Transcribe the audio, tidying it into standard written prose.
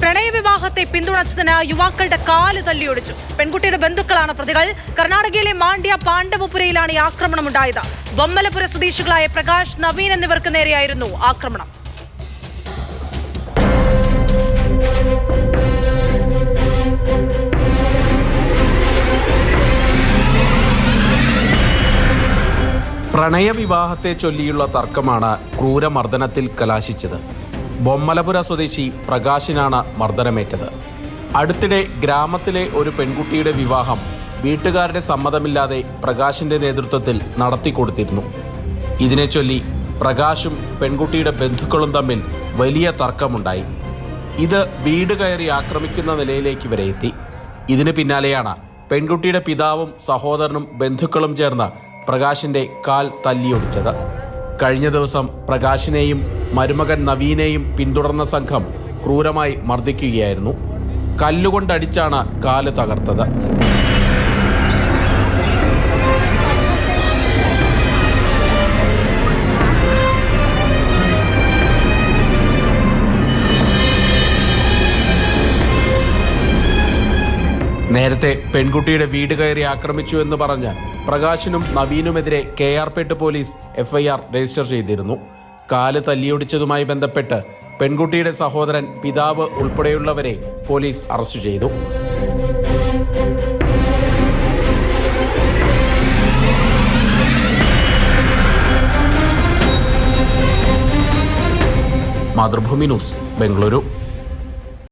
പ്രണയവിവാഹത്തെ പിന്തുണച്ചതിന് യുവാക്കളുടെ കാല് തല്ലിയൊടിച്ചു. പെൺകുട്ടിയുടെ ബന്ധുക്കളാണ് പ്രതികൾ. കർണാടകയിലെ മാണ്ഡ്യ പാണ്ഡവപുരയിലാണ് ഈ ആക്രമണം ഉണ്ടായത്. ബൊമ്മലപുര സ്വദേശികളായ പ്രകാശ്, നവീൻ എന്നിവർക്ക് നേരെയായിരുന്നു ആക്രമണം. പ്രണയവിവാഹത്തെ ചൊല്ലിയുള്ള തർക്കമാണ് ക്രൂരമർദ്ദനത്തിൽ കലാശിച്ചത്. ബൊമ്മലപുര സ്വദേശി പ്രകാശിനാണ് മർദ്ദനമേറ്റത്. അടുത്തിടെ ഗ്രാമത്തിലെ ഒരു പെൺകുട്ടിയുടെ വിവാഹം വീട്ടുകാരുടെ സമ്മതമില്ലാതെ പ്രകാശിന്റെ നേതൃത്വത്തിൽ നടത്തിക്കൊടുത്തിരുന്നു. ഇതിനെ ചൊല്ലി പ്രകാശും പെൺകുട്ടിയുടെ ബന്ധുക്കളും തമ്മിൽ വലിയ തർക്കമുണ്ടായി. ഇത് വീട് കയറി ആക്രമിക്കുന്ന നിലയിലേക്ക് വരെ എത്തി. ഇതിന് പിന്നാലെയാണ് പെൺകുട്ടിയുടെ പിതാവും സഹോദരനും ബന്ധുക്കളും ചേർന്ന് പ്രകാശിന്റെ കാൽ തല്ലിയൊടിച്ചത്. കഴിഞ്ഞ ദിവസം പ്രകാശിനെയും മരുമകൻ നവീനെയും പിന്തുടർന്ന സംഘം ക്രൂരമായി മർദ്ദിക്കുകയായിരുന്നു. കല്ലുകൊണ്ടടിച്ചാണ് കാല് തകർത്തത്. നേരത്തെ പെൺകുട്ടിയുടെ വീട് കയറി ആക്രമിച്ചു എന്ന് പറഞ്ഞ് പ്രകാശിനും നവീനുമെതിരെ KR-പേട്ട് പോലീസ് FIR രജിസ്റ്റർ ചെയ്തിരുന്നു. കാല് തല്ലിയൊടിച്ചതുമായി ബന്ധപ്പെട്ട് പെൺകുട്ടിയുടെ സഹോദരൻ, പിതാവ് ഉൾപ്പെടെയുള്ളവരെ പോലീസ് അറസ്റ്റ് ചെയ്തു. മാതൃഭൂമി ന്യൂസ്, ബംഗളൂരു.